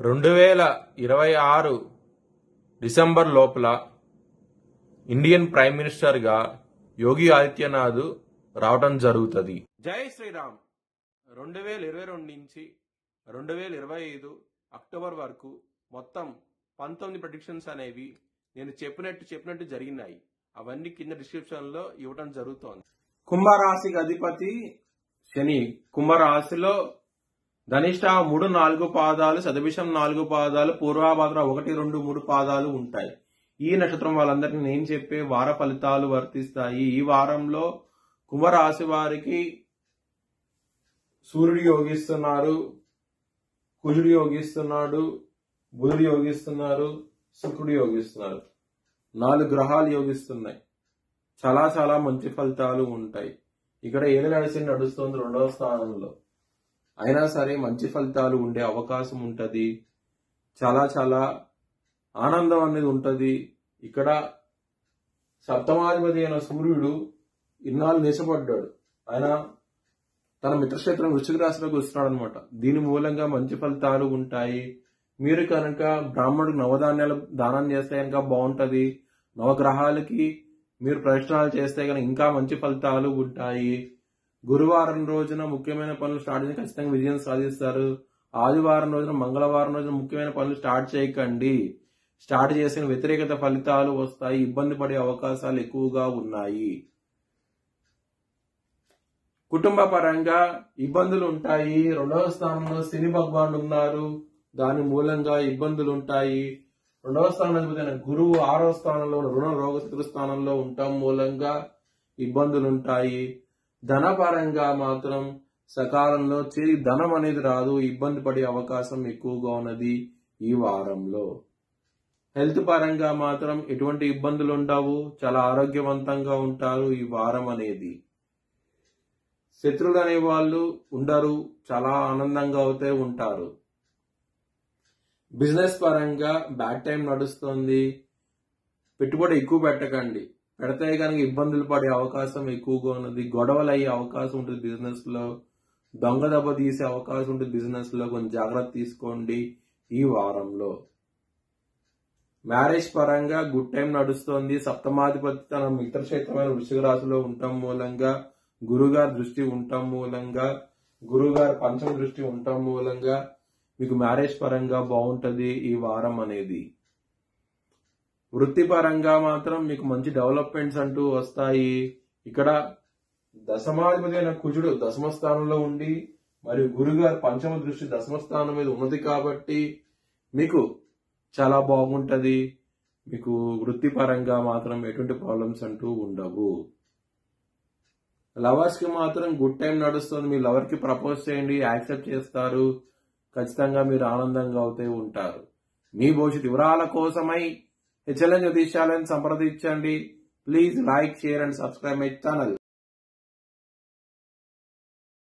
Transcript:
2026 December లోపల Indian prime మినిస్టర్గా యోగి ఆదిత్యనాథ్ రావడం జరుగుతుంది. జై శ్రీరామ్. 2022 నుంచి 2025 అక్టోబర్ వరకు మొత్తం 19 ప్రెడిక్షన్స్ అనేవి నేను చెప్పినట్టు జరిగినాయి. అవన్నీ కింద డిస్క్రిప్షన్ లో ఇవ్వడం జరుగుతోంది. కుంభరాశికి అధిపతి శని. కుంభరాశిలో ధనిష్ట 3-4 పాదాలు, శతభిషం 4 పాదాలు, పూర్వభాద్ర 1-2-3 పాదాలు ఉంటాయి. ఈ నక్షత్రం వాళ్ళందరికీ నేను చెప్పే వార ఫలితాలు వర్తిస్తాయి. ఈ వారంలో కుంభరాశి వారికి సూర్యుడు యోగిస్తున్నారు, కుజుడు యోగిస్తున్నాడు, బుధుడు యోగిస్తున్నారు, శుక్రుడు యోగిస్తున్నారు. 4 గ్రహాలు యోగిస్తున్నాయి. చాలా మంచి ఫలితాలు ఉంటాయి. ఇక్కడ ఏది నడుస్తుంది 2వ స్థానంలో. అయినా సరే మంచి ఫలితాలు ఉండే అవకాశం ఉంటది. చాలా ఆనందం అనేది ఉంటది. ఇక్కడ సప్తమాధిపతి అయిన సూర్యుడు ఇన్నాళ్ళు నిశపడ్డాడు. ఆయన తన మిత్రక్షేత్రం వృశ్చిక రాశిలోకి వస్తున్నాడు అనమాట. దీని మూలంగా మంచి ఫలితాలు ఉంటాయి. మీరు కనుక బ్రాహ్మణుడికి నవధాన్యాలు దానం చేస్తే కనుక బాగుంటది. నవగ్రహాలకి మీరు ప్రదక్షిణాలు చేస్తే కనుక ఇంకా మంచి ఫలితాలు ఉంటాయి. గురువారం రోజున ముఖ్యమైన పనులు స్టార్ట్ చేసి ఖచ్చితంగా విజయం సాధిస్తారు. ఆదివారం రోజున, మంగళవారం రోజున ముఖ్యమైన పనులు స్టార్ట్ చేయకండి. స్టార్ట్ చేసిన వ్యతిరేకత ఫలితాలు వస్తాయి. ఇబ్బంది పడే అవకాశాలు ఎక్కువగా ఉన్నాయి. కుటుంబ పరంగా ఇబ్బందులు ఉంటాయి. 2వ స్థానంలో శని భగవానుడు ఉన్నారు. దాని మూలంగా ఇబ్బందులు ఉంటాయి. 2వ స్థానంలో గురువు 6వ స్థానంలో రుణ రోగ శత్రు స్థానంలో ఉండటం మూలంగా ఇబ్బందులు ఉంటాయి. ధనపరంగా మాత్రం సకాలంలో ధనం అనేది రాదు. ఇబ్బంది పడే అవకాశం ఎక్కువగా ఉన్నది ఈ వారంలో. హెల్త్ పరంగా మాత్రం ఎటువంటి ఇబ్బందులు ఉండవు. చాలా ఆరోగ్యవంతంగా ఉంటారు ఈ వారం అనేది. శత్రువులు అనే వాళ్ళు ఉండరు. చాలా ఆనందంగా అవుతే ఉంటారు. బిజినెస్ పరంగా బ్యాడ్ టైం నడుస్తుంది. పెట్టుబడి ఎక్కువ పెట్టకండి. పెడితే కనుక ఇబ్బందులు పడే అవకాశం ఎక్కువగా ఉన్నది. గొడవలు అయ్యే అవకాశం ఉంటుంది బిజినెస్ లో. దొంగ దెబ్బ తీసే అవకాశం ఉంటుంది బిజినెస్ లో. కొంచెం జాగ్రత్త తీసుకోండి ఈ వారంలో. మ్యారేజ్ పరంగా గుడ్ టైం నడుస్తోంది. సప్తమాధిపతి తన మిత్రక్షేత్రమైన వృశ్చిక రాశిలో ఉండటం మూలంగా, గురుగారి దృష్టి ఉండటం మూలంగా, గురుగారి పంచమ దృష్టి ఉండటం మూలంగా మీకు మ్యారేజ్ పరంగా బాగుంటది ఈ వారం అనేది. వృత్తిపరంగా మాత్రం మీకు మంచి డెవలప్మెంట్స్ అంటూ వస్తాయి. ఇక్కడ దశమాధిపతి అయిన కుజుడు దశమ స్థానంలో ఉండి మరియు గురుగారు పంచమ దృష్టి దశమ స్థానం మీద ఉన్నది కాబట్టి మీకు చాలా బాగుంటది. మీకు వృత్తిపరంగా మాత్రం ఎటువంటి ప్రాబ్లమ్స్ అంటూ ఉండవు. లవర్స్ కి మాత్రం గుడ్ టైం నడుస్తుంది. మీ లవర్ కి ప్రపోజ్ చేయండి, యాక్సెప్ట్ చేస్తారు. ఖచ్చితంగా మీరు ఆనందంగా అవుతూ ఉంటారు. మీ భవిష్యత్ వివరాల కోసమై హెచ్ఎల్ఎన్ జ్యోతిష్యాలను సంప్రదించండి. Please like, share and subscribe my channel.